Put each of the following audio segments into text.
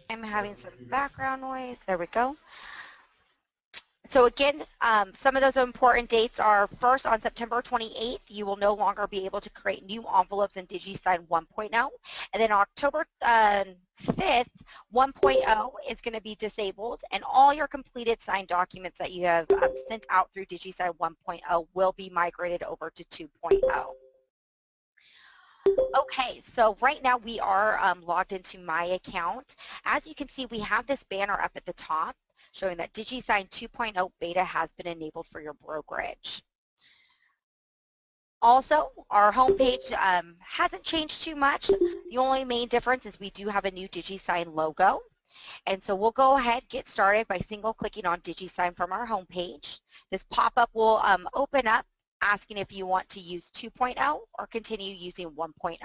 I'm having some background noise. There we go. So again, some of those important dates are first on September 28th, you will no longer be able to create new envelopes in DigiSign 1.0. And then October 5th, 1.0 is going to be disabled, and all your completed signed documents that you have sent out through DigiSign 1.0 will be migrated over to 2.0. Okay, so right now we are logged into my account. As you can see, we have this banner up at the top showing that DigiSign 2.0 beta has been enabled for your brokerage. Also, our homepage hasn't changed too much. The only main difference is we do have a new DigiSign logo. And so we'll go ahead, get started by single clicking on DigiSign from our homepage. This pop-up will open up asking if you want to use 2.0 or continue using 1.0.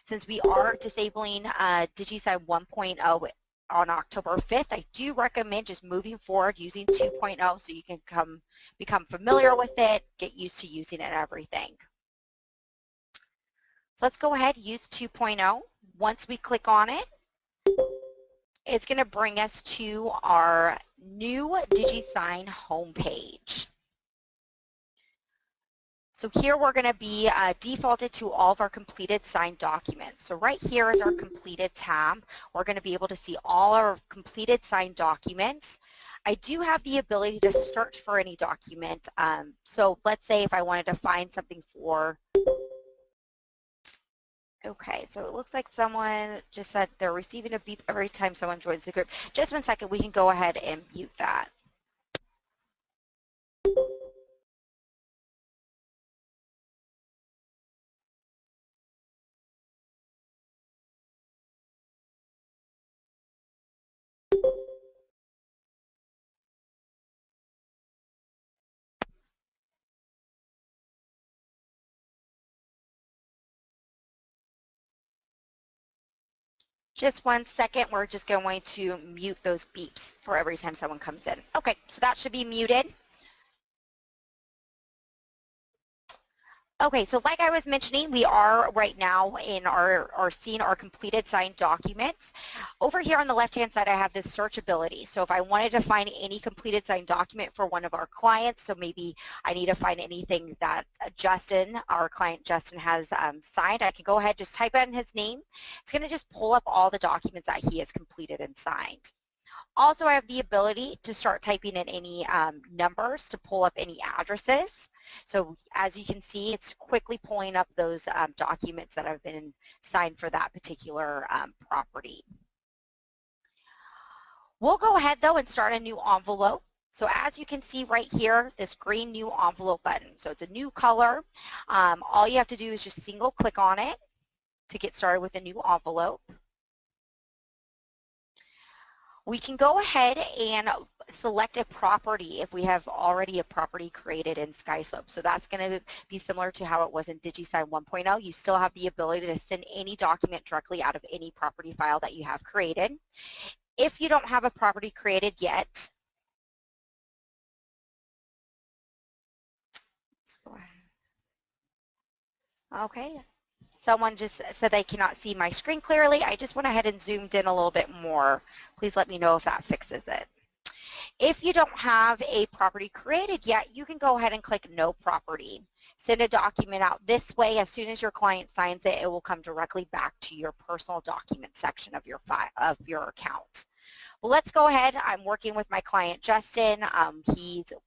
Since we are disabling DigiSign 1.0 on October 5th, I do recommend just moving forward using 2.0 so you can become familiar with it, get used to using it and everything. So let's go ahead and use 2.0. Once we click on it, it's going to bring us to our new DigiSign homepage. So here we're going to be defaulted to all of our completed signed documents. So right here is our completed tab. We're going to be able to see all our completed signed documents. I do have the ability to search for any document. So let's say if I wanted to find something for, okay, so it looks like someone just said they're receiving a beep every time someone joins the group. Just 1 second, we can go ahead and mute that. Just 1 second, we're just going to mute those beeps for every time someone comes in. Okay, so that should be muted. Okay, so like I was mentioning, we are right now in our seeing our completed signed documents. Over here on the left-hand side, I have this search ability. So if I wanted to find any completed signed document for one of our clients, so maybe I need to find anything that Justin, our client Justin, has signed, I can go ahead, just type in his name. It's going to just pull up all the documents that he has completed and signed. Also, I have the ability to start typing in any numbers to pull up any addresses. So as you can see, it's quickly pulling up those documents that have been signed for that particular property. We'll go ahead though and start a new envelope. So as you can see right here, this green new envelope button. So it's a new color. All you have to do is just single click on it to get started with a new envelope. We can go ahead and select a property if we have already a property created in SkySlope. So that's going to be similar to how it was in DigiSign 1.0. You still have the ability to send any document directly out of any property file that you have created. If you don't have a property created yet, let's go ahead. Okay. Someone just said they cannot see my screen clearly. I just went ahead and zoomed in a little bit more. Please let me know if that fixes it. If you don't have a property created yet, you can go ahead and click No Property. Send a document out this way. As soon as your client signs it, it will come directly back to your personal document section of your file, of your account. Well, let's go ahead. I'm working with my client Justin.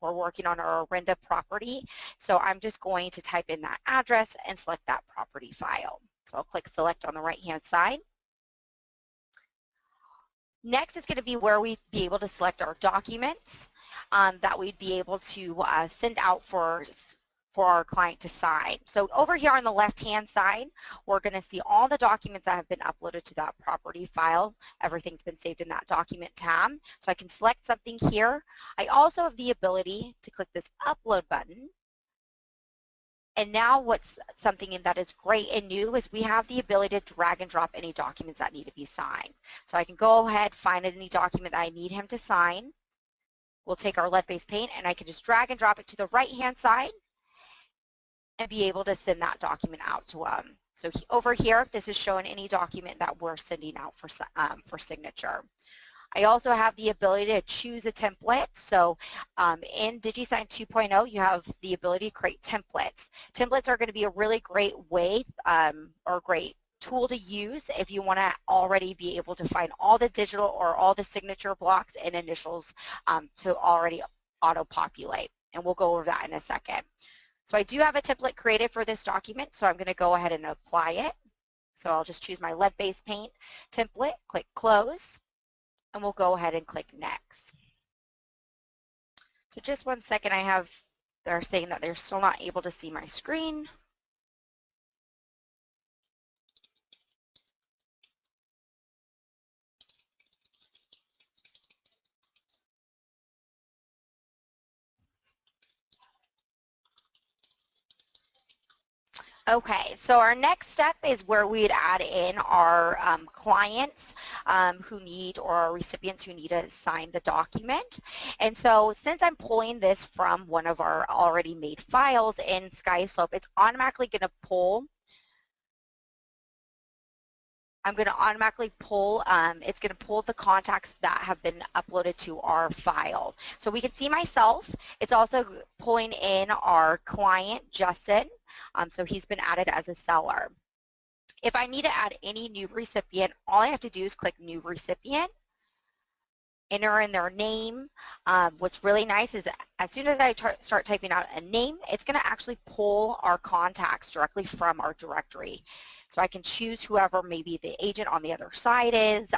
We're working on our Orinda property. So I'm just going to type in that address and select that property file. So I'll click Select on the right-hand side. Next is going to be where we'd be able to select our documents that we'd be able to send out for our client to sign. So over here on the left-hand side, we're going to see all the documents that have been uploaded to that property file. Everything's been saved in that document tab. So I can select something here. I also have the ability to click this upload button. And now what's something that is great and new is we have the ability to drag and drop any documents that need to be signed. So I can go ahead, find any document that I need him to sign. We'll take our lead-based paint and I can just drag and drop it to the right-hand side and be able to send that document out to So over here, this is showing any document that we're sending out for signature. I also have the ability to choose a template. So in DigiSign 2.0, you have the ability to create templates. Templates are going to be a really great way or great tool to use if you want to already be able to find all the digital or all the signature blocks and initials to already auto-populate. And we'll go over that in a second. So I do have a template created for this document, so I'm going to go ahead and apply it. So I'll just choose my lead-based paint template, click close, and we'll go ahead and click next. So just one second, they're saying that they're still not able to see my screen. Okay, so our next step is where we'd add in our clients who need, or our recipients who need to sign the document. And so since I'm pulling this from one of our already made files in SkySlope, it's automatically going to pull. I'm going to automatically pull, it's going to pull the contacts that have been uploaded to our file. So we can see myself. It's also pulling in our client, Justin. So he's been added as a seller. If I need to add any new recipient, all I have to do is click New Recipient, enter in their name. What's really nice is as soon as I start typing out a name, it's going to actually pull our contacts directly from our directory. So I can choose whoever maybe the agent on the other side is,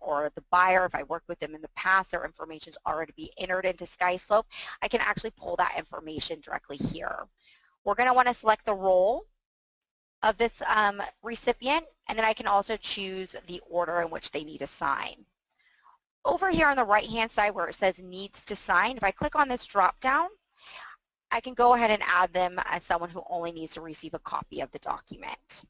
or the buyer. If I worked with them in the past, their information is already be entered into SkySlope. I can actually pull that information directly here. We're going to want to select the role of this recipient, and then I can also choose the order in which they need to sign. Over here on the right-hand side where it says needs to sign, if I click on this drop-down, I can go ahead and add them as someone who only needs to receive a copy of the document.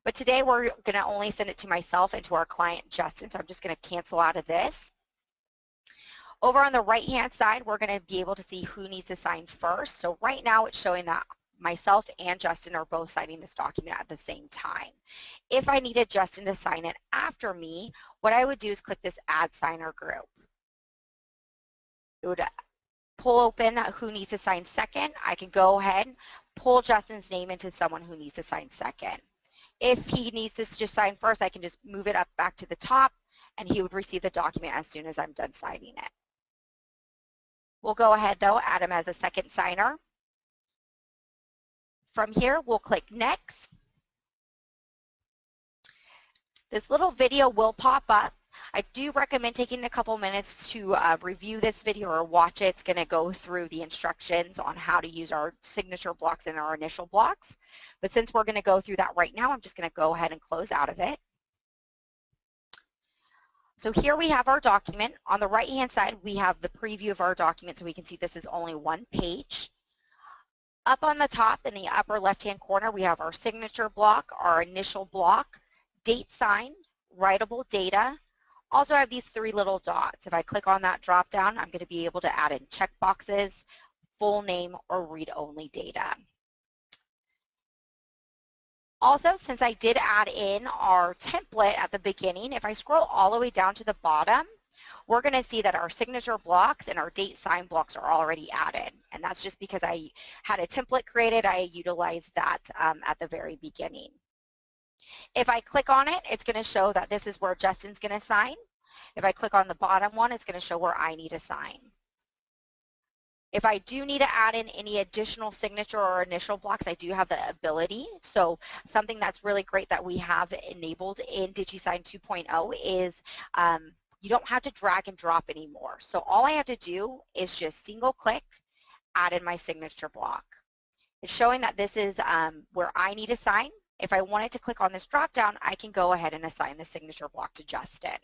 But today we're going to only send it to myself and to our client, Justin, so I'm just going to cancel out of this. Over on the right-hand side, we're going to be able to see who needs to sign first. So right now it's showing that myself and Justin are both signing this document at the same time. If I needed Justin to sign it after me, what I would do is click this Add Signer Group. It would pull open who needs to sign second. I can go ahead, pull Justin's name into someone who needs to sign second. If he needs to just sign first, I can just move it up back to the top, and he would receive the document as soon as I'm done signing it. We'll go ahead, though, add him as a second signer. From here, we'll click Next. This little video will pop up. I do recommend taking a couple minutes to review this video or watch it. It's going to go through the instructions on how to use our signature blocks and our initial blocks. But since we're going to go through that right now, I'm just going to go ahead and close out of it. So here we have our document. On the right-hand side, we have the preview of our document, so we can see this is only one page. Up on the top in the upper left-hand corner, we have our signature block, our initial block, date sign, writable data. Also I have these three little dots. If I click on that drop-down, I'm going to be able to add in checkboxes, full name, or read-only data. Also, since I did add in our template at the beginning, if I scroll all the way down to the bottom, we're going to see that our signature blocks and our date sign blocks are already added. And that's just because I had a template created. I utilized that at the very beginning. If I click on it, it's going to show that this is where Justin's going to sign. If I click on the bottom one, it's going to show where I need to sign. If I do need to add in any additional signature or initial blocks, I do have the ability. So something that's really great that we have enabled in DigiSign 2.0 is you don't have to drag and drop anymore. So all I have to do is just single click, add in my signature block. It's showing that this is where I need to sign. If I wanted to click on this drop down, I can go ahead and assign the signature block to Justin.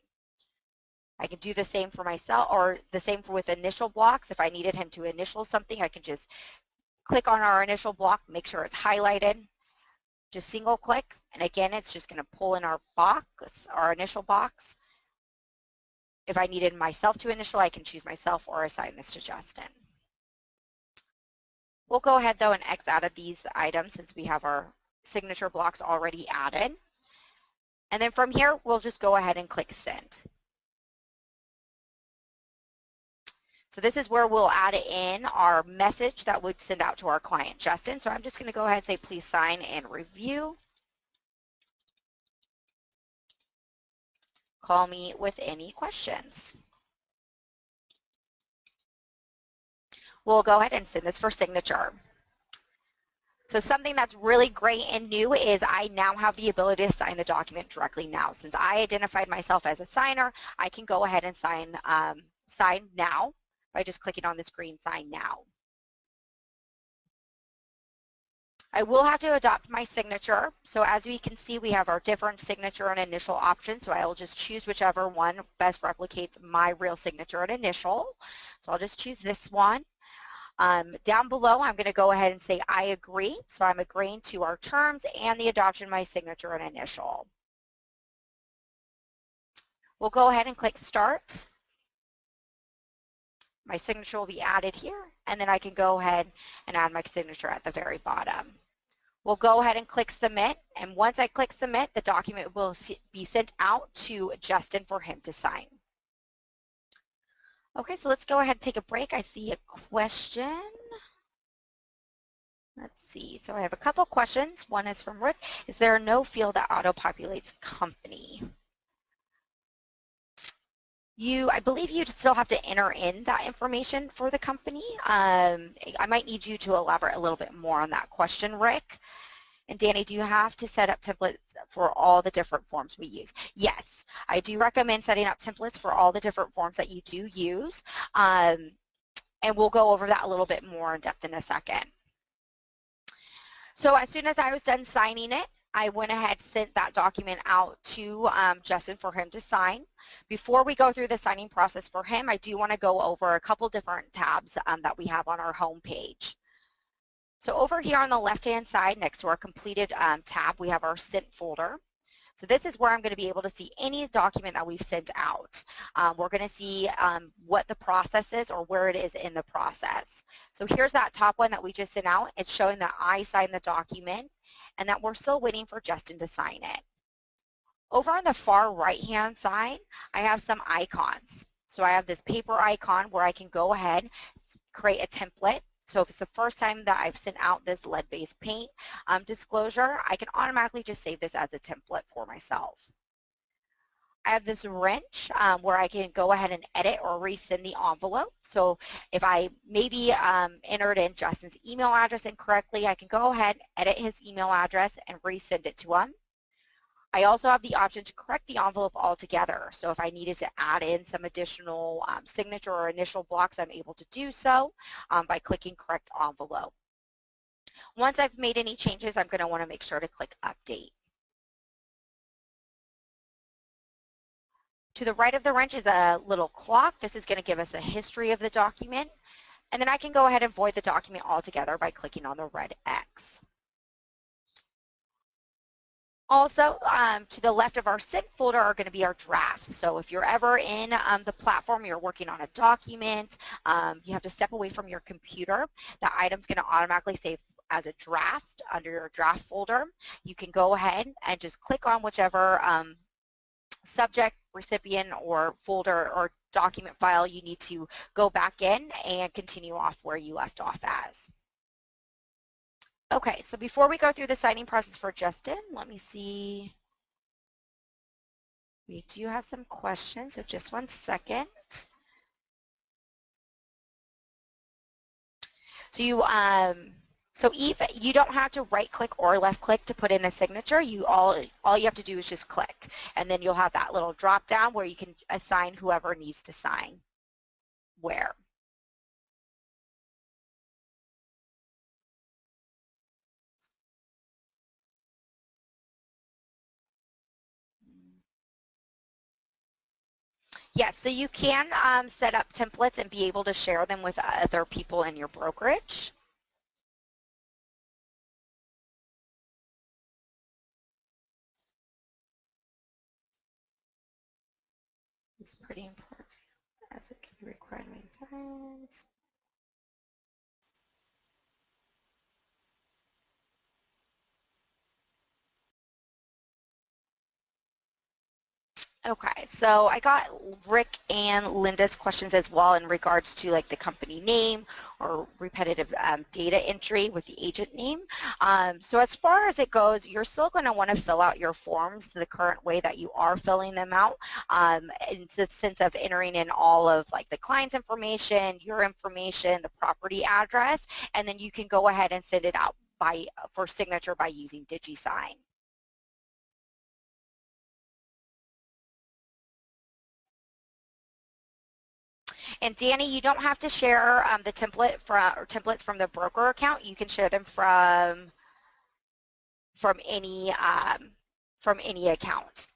I can do the same for myself, or the same with initial blocks. If I needed him to initial something, I can just click on our initial block, make sure it's highlighted, just single click, and again, it's just going to pull in our box, our initial box. If I needed myself to initial, I can choose myself or assign this to Justin. We'll go ahead though and X out of these items since we have our signature blocks already added. And then from here, we'll just go ahead and click send. So this is where we'll add in our message that would send out to our client, Justin. So I'm just going to go ahead and say, please sign and review. Call me with any questions. We'll go ahead and send this for signature. So something that's really great and new is I now have the ability to sign the document directly now. Since I identified myself as a signer, I can go ahead and sign now by just clicking on this green sign now. I will have to adopt my signature. So as we can see, we have our different signature and initial options. So I will just choose whichever one best replicates my real signature and initial. So I'll just choose this one. Down below, I'm going to go ahead and say I agree. So I'm agreeing to our terms and the adoption of my signature and initial. We'll go ahead and click start. My signature will be added here, and then I can go ahead and add my signature at the very bottom. We'll go ahead and click submit, and once I click submit, the document will be sent out to Justin for him to sign. Okay, so let's go ahead and take a break. I see a question. Let's see, so I have a couple questions. One is from Rick. Is there no field that auto-populates company? I believe you still have to enter in that information for the company. I might need you to elaborate a little bit more on that question, Rick. And Danny, do you have to set up templates for all the different forms we use? Yes, I do recommend setting up templates for all the different forms that you do use. And we'll go over that a little bit more in depth in a second. So as soon as I was done signing it, I went ahead and sent that document out to Justin for him to sign. Before we go through the signing process for him, I do want to go over a couple different tabs that we have on our home page. So over here on the left-hand side, next to our completed tab, we have our sent folder. So this is where I'm going to be able to see any document that we've sent out. We're going to see what the process is or where it is in the process. So here's that top one that we just sent out. It's showing that I signed the document and that we're still waiting for Justin to sign it. Over on the far right-hand side, I have some icons. So I have this paper icon where I can go ahead, create a template. So if it's the first time that I've sent out this lead-based paint disclosure, I can automatically just save this as a template for myself. I have this wrench where I can go ahead and edit or resend the envelope. So if I maybe entered in Justin's email address incorrectly, I can go ahead, edit his email address, and resend it to him. I also have the option to correct the envelope altogether. So if I needed to add in some additional signature or initial blocks, I'm able to do so by clicking correct envelope. Once I've made any changes, I'm going to want to make sure to click update. To the right of the wrench is a little clock. This is going to give us a history of the document. And then I can go ahead and void the document altogether by clicking on the red X. Also, to the left of our sent folder are going to be our drafts. So if you're ever in the platform, you're working on a document, you have to step away from your computer, the item's going to automatically save as a draft under your draft folder. You can go ahead and just click on whichever subject, recipient, or folder or document file you need to go back in and continue off where you left off as. Okay, so before we go through the signing process for Justin, let me see. We do have some questions, so just one second. So Eve, you don't have to right click or left click to put in a signature. All you have to do is just click, and then you'll have that little drop down where you can assign whoever needs to sign where. Yes, so you can set up templates and be able to share them with other people in your brokerage. It's pretty important as it can be required many times. Okay, so I got Rick and Linda's questions as well in regards to like the company name or repetitive data entry with the agent name. So as far as it goes, you're still going to want to fill out your forms the current way that you are filling them out in the sense of entering in all of like the client's information, your information, the property address, and then you can go ahead and send it out for signature by using DigiSign. And Danny, you don't have to share the templates from the broker account. You can share them from any account.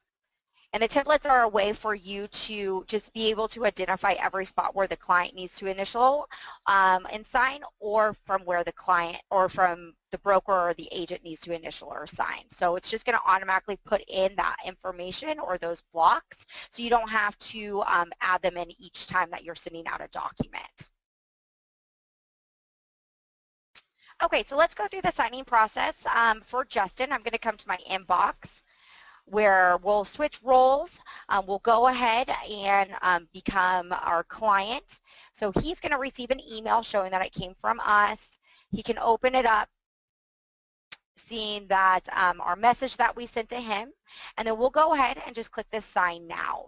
And the templates are a way for you to just be able to identify every spot where the client needs to initial and sign, or from where the client or from the broker or the agent needs to initial or sign. So it's just going to automatically put in that information or those blocks, so you don't have to add them in each time that you're sending out a document. Okay, so let's go through the signing process. For Justin, I'm going to come to my inbox, where we'll switch roles. We'll go ahead and become our client. So he's going to receive an email showing that it came from us. He can open it up, seeing that our message that we sent to him, and then we'll go ahead and just click this sign now.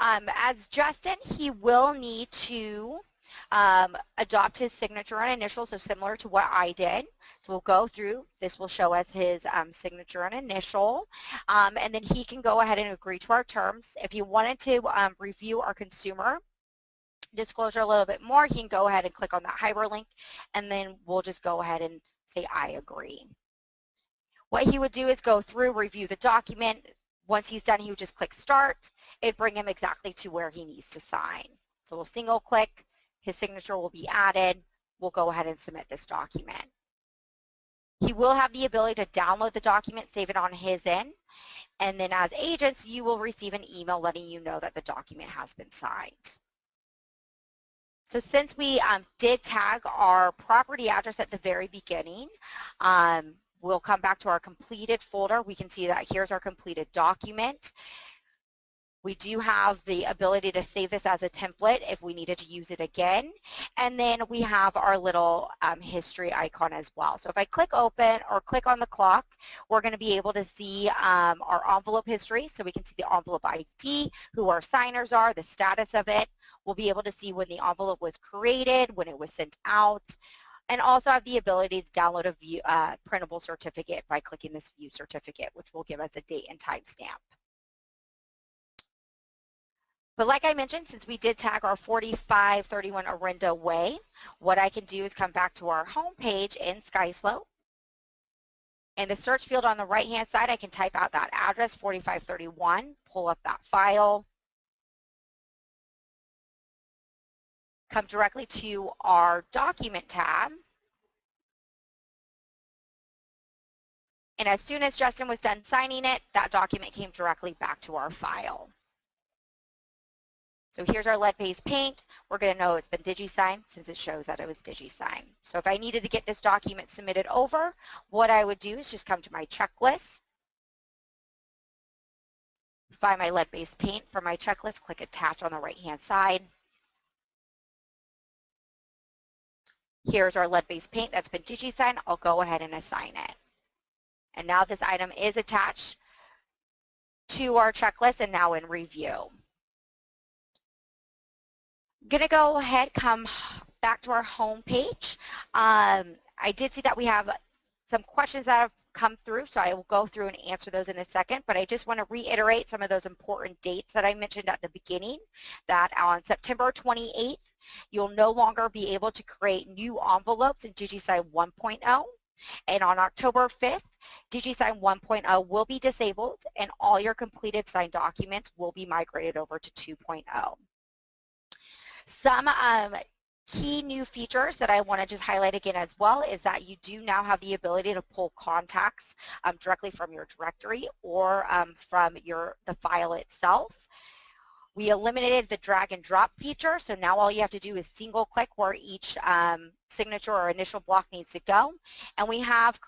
As Justin, he will need to adopt his signature and initial, so similar to what I did. So we'll go through. This will show as his signature and initial, and then he can go ahead and agree to our terms. If you wanted to review our consumer disclosure a little bit more, he can go ahead and click on that hyperlink, and then we'll just go ahead and say, I agree. What he would do is go through, review the document. Once he's done, he would just click start. It'd bring him exactly to where he needs to sign. So we'll single click, his signature will be added. We'll go ahead and submit this document. He will have the ability to download the document, save it on his end, and then as agents, you will receive an email letting you know that the document has been signed. So since we did tag our property address at the very beginning, we'll come back to our completed folder. We can see that here's our completed document. We do have the ability to save this as a template if we needed to use it again. And then we have our little history icon as well. So if I click open or click on the clock, we're going to be able to see our envelope history. So we can see the envelope ID, who our signers are, the status of it. We'll be able to see when the envelope was created, when it was sent out, and also have the ability to download a view, printable certificate by clicking this view certificate, which will give us a date and time stamp. But like I mentioned, since we did tag our 4531 Orinda Way, what I can do is come back to our home page in SkySlope. In the search field on the right-hand side, I can type out that address, 4531, pull up that file, come directly to our document tab. And as soon as Justin was done signing it, that document came directly back to our file. So here's our lead-based paint. We're going to know it's been DigiSign since it shows that it was DigiSign. So if I needed to get this document submitted over, what I would do is just come to my checklist, find my lead-based paint from my checklist, click attach on the right-hand side. Here's our lead-based paint that's been DigiSign. I'll go ahead and assign it. And now this item is attached to our checklist and now in review. I'm going to go ahead, come back to our home page. I did see that we have some questions that have come through, so I will go through and answer those in a second, but I just want to reiterate some of those important dates that I mentioned at the beginning, that on September 28th, you'll no longer be able to create new envelopes in DigiSign 1.0. And on October 5th, DigiSign 1.0 will be disabled and all your completed signed documents will be migrated over to 2.0. Some key new features that I want to just highlight again as well is that you do now have the ability to pull contacts directly from your directory or from the file itself. We eliminated the drag and drop feature, so now all you have to do is single click where each signature or initial block needs to go. And we have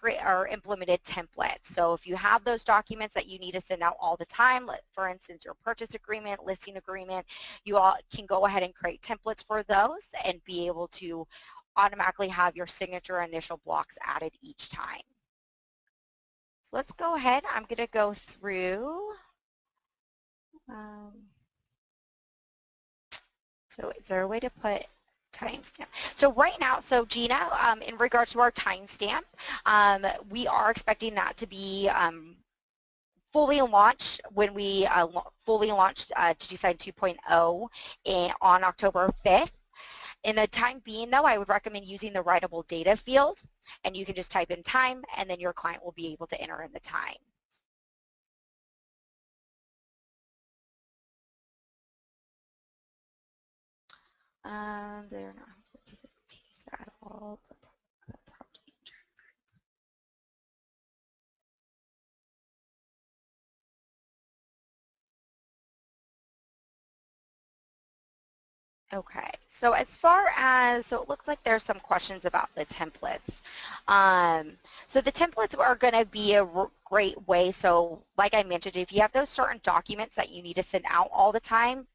implemented templates. So if you have those documents that you need to send out all the time, for instance, your purchase agreement, listing agreement, you all can go ahead and create templates for those and be able to automatically have your signature initial blocks added each time. So let's go ahead. I'm going to go through. So is there a way to put timestamp? So right now, so Gina, in regards to our timestamp, we are expecting that to be fully launched when we fully launched DigiSign 2.0 on October 5th. In the time being, though, I would recommend using the writable data field, and you can just type in time, and then your client will be able to enter in the time. They're not at all. Okay, so as far as, so it looks like there's some questions about the templates. So the templates are going to be a great way. So like I mentioned, if you have those certain documents that you need to send out all the time,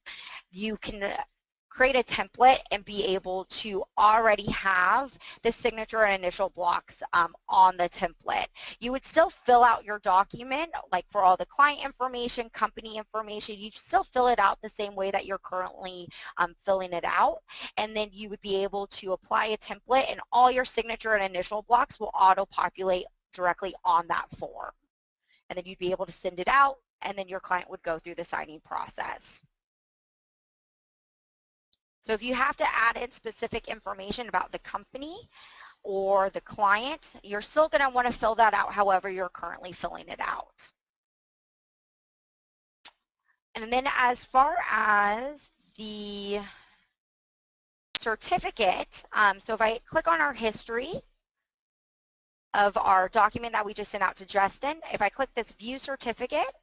you can create a template and be able to already have the signature and initial blocks on the template. You would still fill out your document, like for all the client information, company information, you still fill it out the same way that you're currently filling it out, and then you would be able to apply a template and all your signature and initial blocks will auto-populate directly on that form. And then you'd be able to send it out, and then your client would go through the signing process. So if you have to add in specific information about the company or the client, you're still going to want to fill that out however you're currently filling it out. And then as far as the certificate, so if I click on our history of our document that we just sent out to Justin, if I click this view certificate,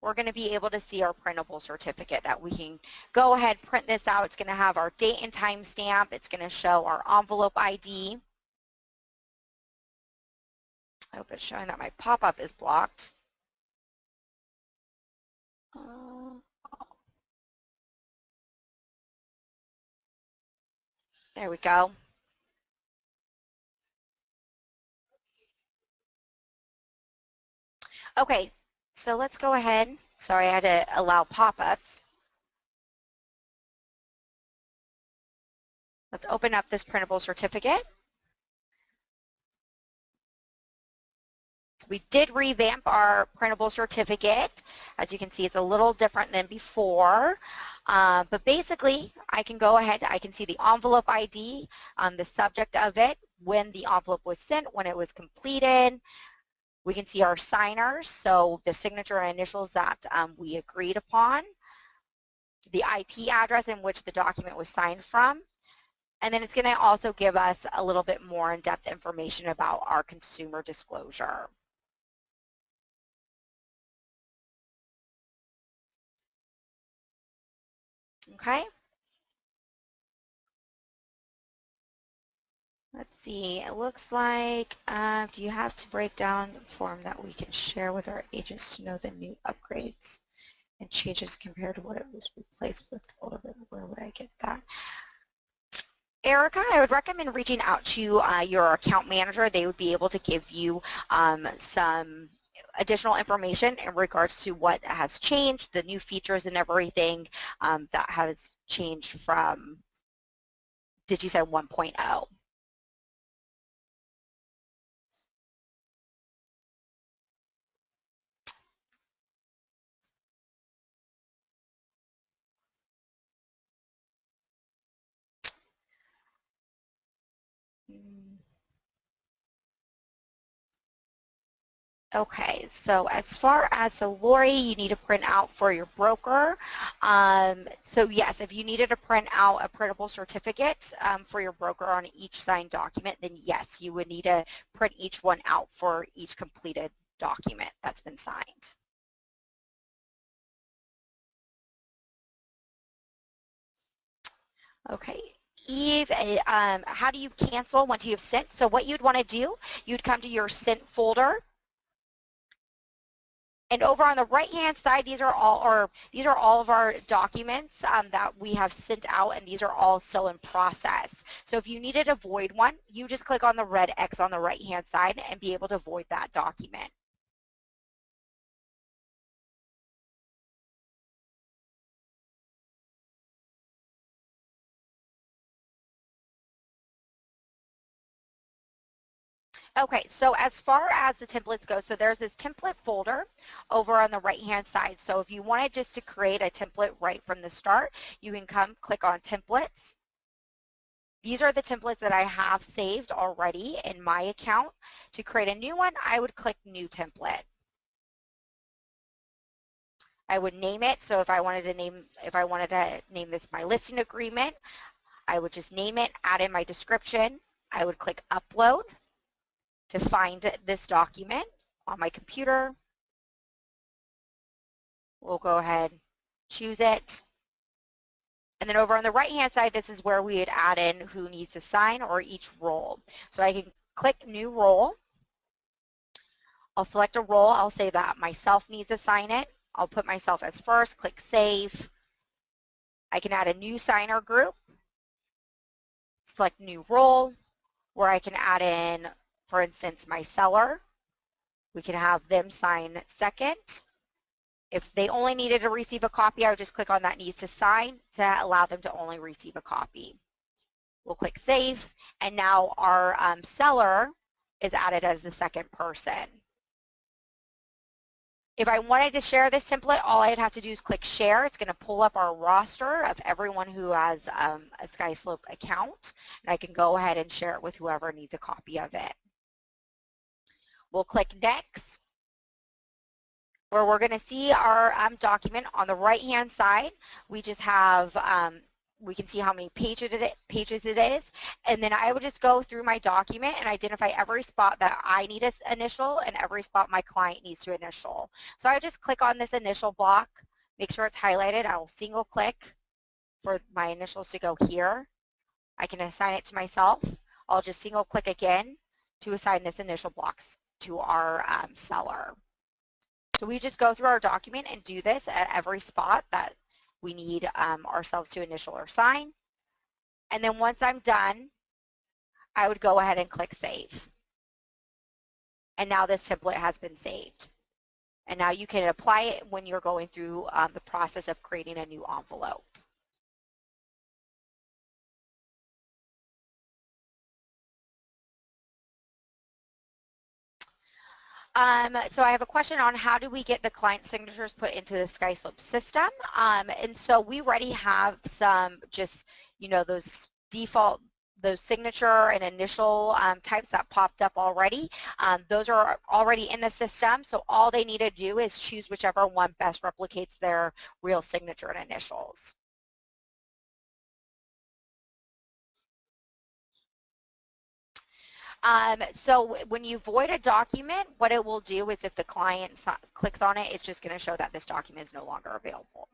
we're going to be able to see our printable certificate that we can go ahead, print this out. It's going to have our date and time stamp. It's going to show our envelope ID. I hope it's showing that my pop-up is blocked. There we go. Okay, so let's go ahead. Sorry, I had to allow pop-ups. Let's open up this printable certificate. So we did revamp our printable certificate. As you can see, it's a little different than before. But basically, I can go ahead, I can see the envelope ID, the subject of it, when the envelope was sent, when it was completed. We can see our signers, so the signature and initials that we agreed upon, the IP address in which the document was signed from, and then it's going to also give us a little bit more in-depth information about our consumer disclosure. Okay. Let's see, it looks like, do you have to break down the form that we can share with our agents to know the new upgrades and changes compared to what it was replaced with? Where would I get that? Erica, I would recommend reaching out to your account manager. They would be able to give you some additional information in regards to what has changed, the new features and everything that has changed from DigiSign 1.0. Okay, so as far as, so Lori, you need to print out for your broker. So yes, if you needed to print out a printable certificate for your broker on each signed document, then yes, you would need to print each one out for each completed document that's been signed. Okay. Eve, how do you cancel once you've sent? So what you'd want to do, you'd come to your sent folder, and over on the right-hand side, these are all of our documents that we have sent out, and these are all still in process. So if you needed to void one, you just click on the red X on the right-hand side and be able to void that document. Okay, so as far as the templates go, so there's this template folder over on the right-hand side. So if you wanted just to create a template right from the start, you can come click on templates. These are the templates that I have saved already in my account. To create a new one, I would click new template. I would name it. So if I wanted to name this my listing agreement, I would just name it, add in my description. I would click upload to find this document on my computer. We'll go ahead, choose it. And then over on the right-hand side, this is where we would add in who needs to sign or each role. So I can click new role. I'll select a role. I'll say that myself needs to sign it. I'll put myself as first, click save. I can add a new signer group, select new role, where I can add in, for instance, my seller. We can have them sign second. If they only needed to receive a copy, I would just click on that needs to sign to allow them to only receive a copy. We'll click save, and now our seller is added as the second person. If I wanted to share this template, all I'd have to do is click share. It's going to pull up our roster of everyone who has a SkySlope account, and I can go ahead and share it with whoever needs a copy of it. We'll click next, where we're going to see our document. On the right-hand side, we just have, we can see how many pages it is, and then I would just go through my document and identify every spot that I need to initial and every spot my client needs to initial. So I just click on this initial block, make sure it's highlighted. I will single click for my initials to go here. I can assign it to myself. I'll just single click again to assign this initial blocks to our seller. So we just go through our document and do this at every spot that we need ourselves to initial or sign. And then once I'm done, I would go ahead and click save. And now this template has been saved. And now you can apply it when you're going through the process of creating a new envelope. So I have a question on how do we get the client signatures put into the SkySlope system. And so we already have some just, those default, those signature and initial types that popped up already. Those are already in the system. So all they need to do is choose whichever one best replicates their real signature and initials. So when you void a document, what it will do is if the client clicks on it, it's just going to show that this document is no longer available.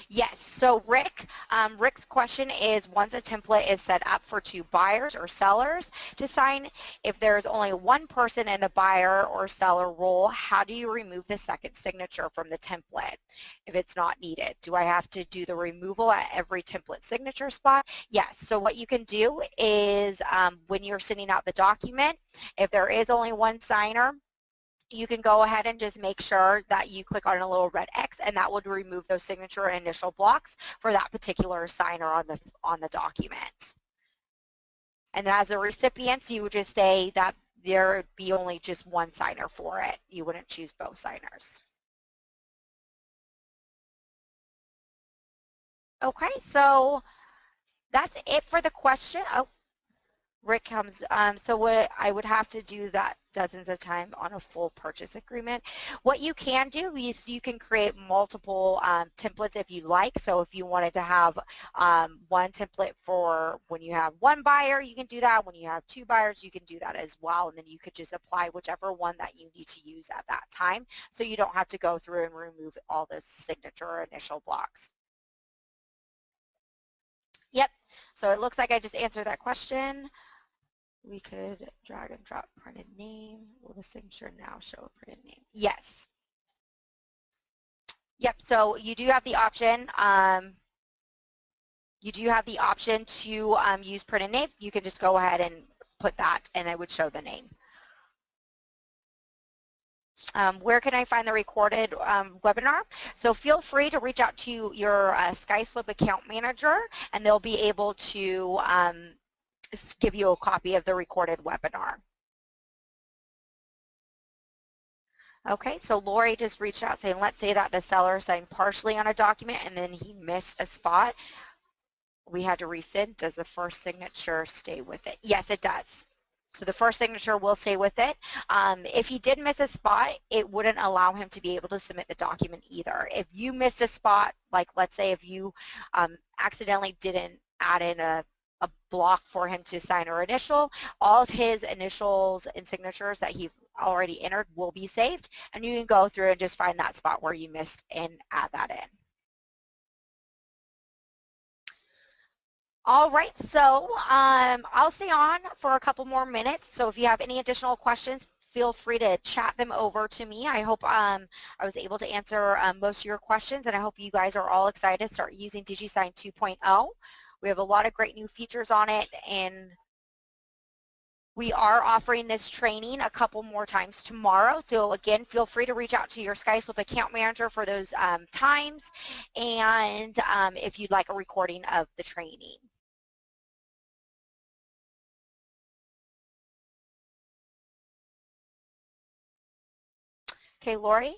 Yes, so Rick's question is, once a template is set up for two buyers or sellers to sign, if there's only one person in the buyer or seller role, how do you remove the second signature from the template if it's not needed? Do I have to do the removal at every template signature spot? Yes, so what you can do is when you're sending out the document, if there is only one signer, you can go ahead and just make sure that you click on a little red X, and that would remove those signature and initial blocks for that particular signer on the document. And as a recipient, you would just say that there would be only just one signer for it. You wouldn't choose both signers. Okay, so that's it for the question. Oh, Rick comes, so what I would have to do that dozens of times on a full purchase agreement. What you can do is you can create multiple templates if you like. So if you wanted to have one template for when you have one buyer, you can do that. When you have two buyers, you can do that as well. And then you could just apply whichever one that you need to use at that time. So you don't have to go through and remove all those signature or initial blocks. Yep, so it looks like I just answered that question. We could drag and drop printed name. Will the signature now show a printed name? Yes. Yep, so you do have the option. You do have the option to use printed name. You can just go ahead and put that and it would show the name. Where can I find the recorded webinar? So feel free to reach out to your SkySlope account manager and they'll be able to give you a copy of the recorded webinar. Okay, so Lori just reached out saying, let's say that the seller signed partially on a document and then he missed a spot. We had to resend. Does the first signature stay with it? Yes, it does. So the first signature will stay with it. If he did miss a spot, it wouldn't allow him to be able to submit the document either. If you missed a spot, like let's say if you accidentally didn't add in a block for him to sign or initial, all of his initials and signatures that he already entered will be saved, and you can go through and just find that spot where you missed and add that in. All right, so I'll stay on for a couple more minutes, so if you have any additional questions, feel free to chat them over to me. I hope I was able to answer most of your questions, and I hope you guys are all excited to start using DigiSign 2.0. We have a lot of great new features on it, and we are offering this training a couple more times tomorrow. So again, feel free to reach out to your SkySlope account manager for those times, and if you'd like a recording of the training. Okay, Lori,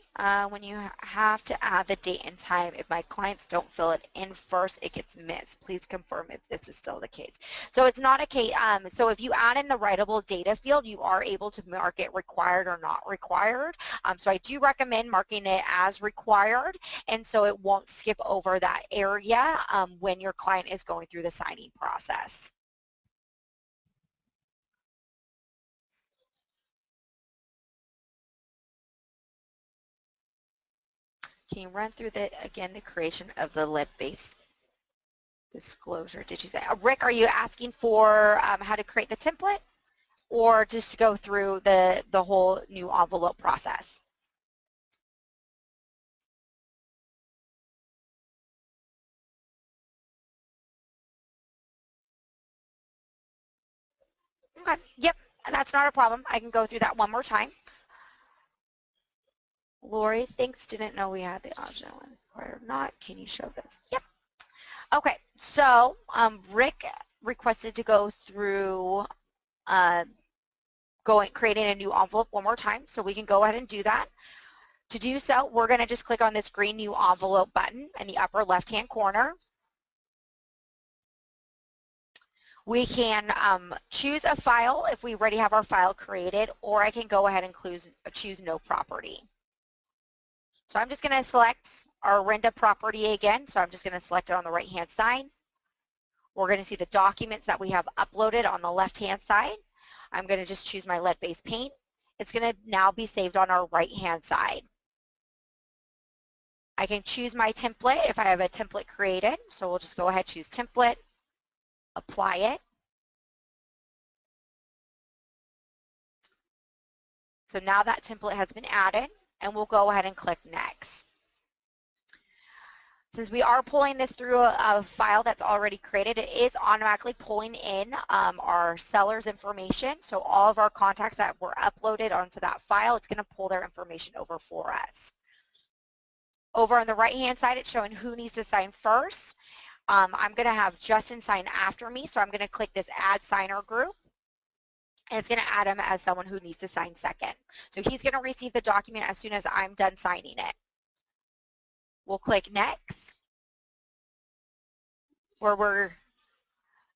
when you have to add the date and time, if my clients don't fill it in first, it gets missed. Please confirm if this is still the case. So it's not a case, so if you add in the writable data field, you are able to mark it required or not required. So I do recommend marking it as required, and so it won't skip over that area when your client is going through the signing process. Can you run through again, the creation of the lead-based disclosure? Did you say, Rick, are you asking for how to create the template or just to go through the whole new envelope process? Okay, yep, that's not a problem. I can go through that one more time. Lori, thanks, didn't know we had the option or not. Can you show this? Yep. Okay, so Rick requested to go through creating a new envelope one more time, so we can go ahead and do that. To do so, we're going to just click on this green new envelope button in the upper left-hand corner. We can choose a file if we already have our file created, or I can go ahead and choose no property. So I'm just going to select our renda property again, so I'm just going to select it on the right-hand side. We're going to see the documents that we have uploaded on the left-hand side. I'm going to just choose my lead-based paint. It's going to now be saved on our right-hand side. I can choose my template if I have a template created. So we'll just go ahead, choose template, apply it. So now that template has been added, and we'll go ahead and click next. Since we are pulling this through a file that's already created, it is automatically pulling in our seller's information. So all of our contacts that were uploaded onto that file, it's going to pull their information over for us. Over on the right-hand side, it's showing who needs to sign first. I'm going to have Justin sign after me, so I'm going to click this Add Signer group. And it's going to add him as someone who needs to sign second. So he's going to receive the document as soon as I'm done signing it. We'll click Next, where we're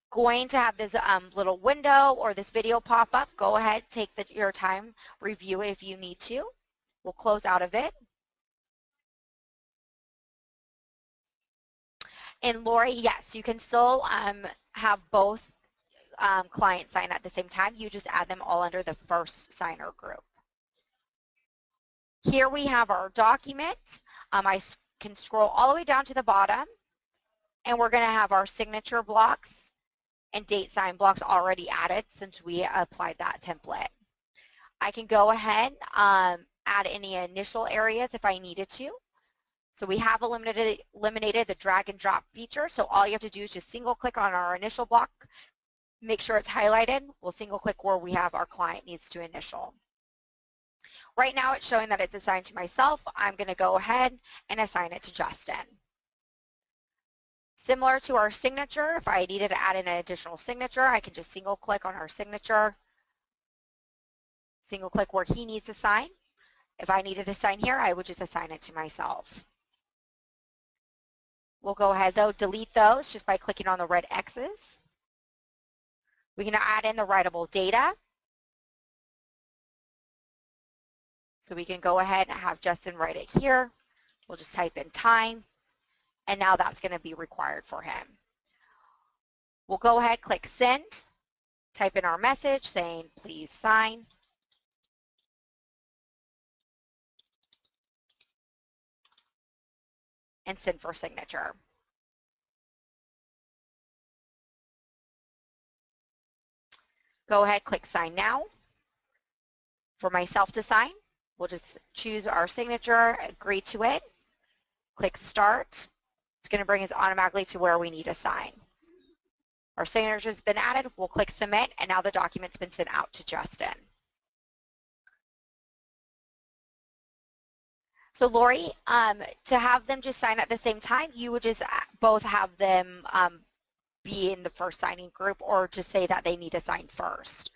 going to have this little window or this video pop up. Go ahead, take your time, review it if you need to. We'll close out of it. And Lori, yes, you can still have both clients sign at the same time. You just add them all under the first signer group. Here we have our document. I can scroll all the way down to the bottom, and we're going to have our signature blocks and date sign blocks already added since we applied that template. I can go ahead add any initial areas if I needed to. So we have eliminated the drag and drop feature, so all you have to do is just single click on our initial block, make sure it's highlighted. We'll single click where we have our client needs to initial. Right now it's showing that it's assigned to myself. I'm going to go ahead and assign it to Justin. Similar to our signature, if I needed to add in an additional signature, I can just single click on our signature, single click where he needs to sign. If I needed to sign here, I would just assign it to myself. We'll go ahead though, delete those just by clicking on the red X's. We can add in the writable data. So we can go ahead and have Justin write it here. We'll just type in time, and now that's going to be required for him. We'll go ahead, click send, type in our message saying please sign. And send for signature. Go ahead, click sign now. For myself to sign, we'll just choose our signature, agree to it, click start. It's going to bring us automatically to where we need to sign. Our signature has been added, we'll click submit, and now the document's been sent out to Justin. So Lori, to have them just sign at the same time, you would just both have them be in the first signing group, or just say that they need to sign first.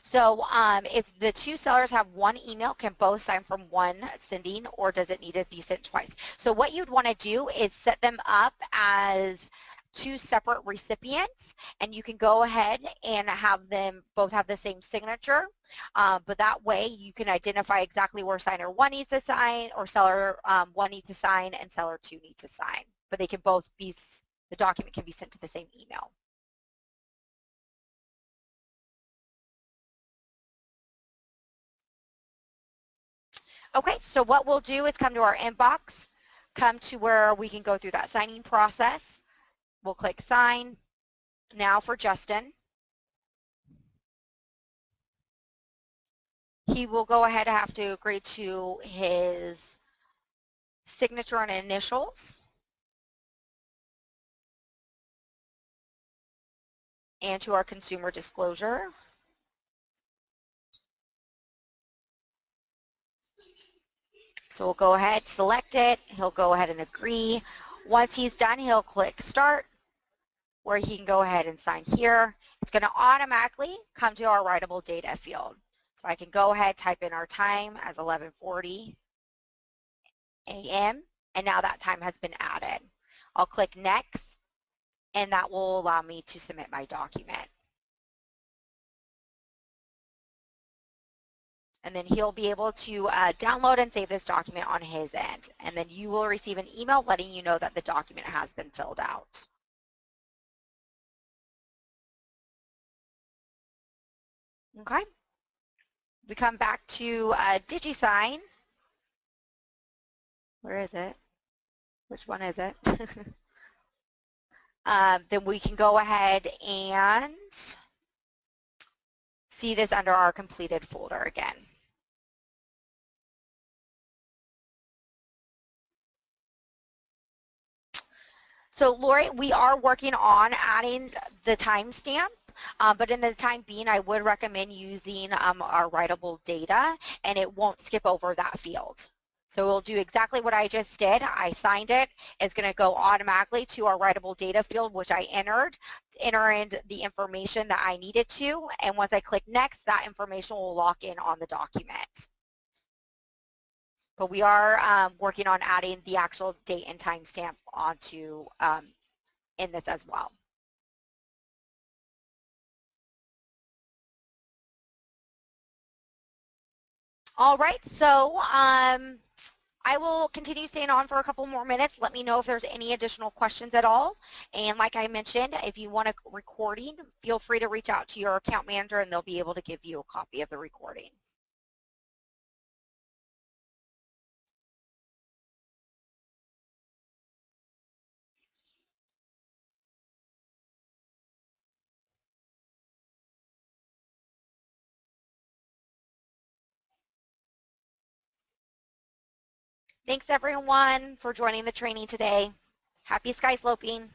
So if the two sellers have one email, can both sign from one sending, or does it need to be sent twice? So what you'd want to do is set them up as two separate recipients, and you can go ahead and have them both have the same signature, but that way you can identify exactly where signer 1 needs to sign, or seller 1 needs to sign, and seller 2 needs to sign. But they can both be, the document can be sent to the same email. Okay, so what we'll do is come to our inbox, come to where we can go through that signing process. We'll click sign now for Justin. He will go ahead and have to agree to his signature and initials and to our consumer disclosure. So we'll go ahead, select it, he'll go ahead and agree. Once he's done, he'll click start, where he can go ahead and sign here. It's going to automatically come to our writable data field. So I can go ahead, type in our time as 11:40 a.m. and now that time has been added. I'll click next, and that will allow me to submit my document. And then he'll be able to download and save this document on his end. And then you will receive an email letting you know that the document has been filled out. Okay. We come back to DigiSign. Where is it? Which one is it? Then we can go ahead and see this under our completed folder again. So Lori, we are working on adding the timestamp, but in the time being, I would recommend using our writable data, and it won't skip over that field. So we'll do exactly what I just did. I signed it. It's going to go automatically to our writable data field, which I entered, enter in the information that I needed to, and once I click next, that information will lock in on the document. But we are working on adding the actual date and time stamp onto in this as well. All right, so I will continue staying on for a couple more minutes. Let me know if there's any additional questions at all. And like I mentioned, if you want a recording, feel free to reach out to your account manager and they'll be able to give you a copy of the recording. Thanks everyone for joining the training today. Happy sky sloping.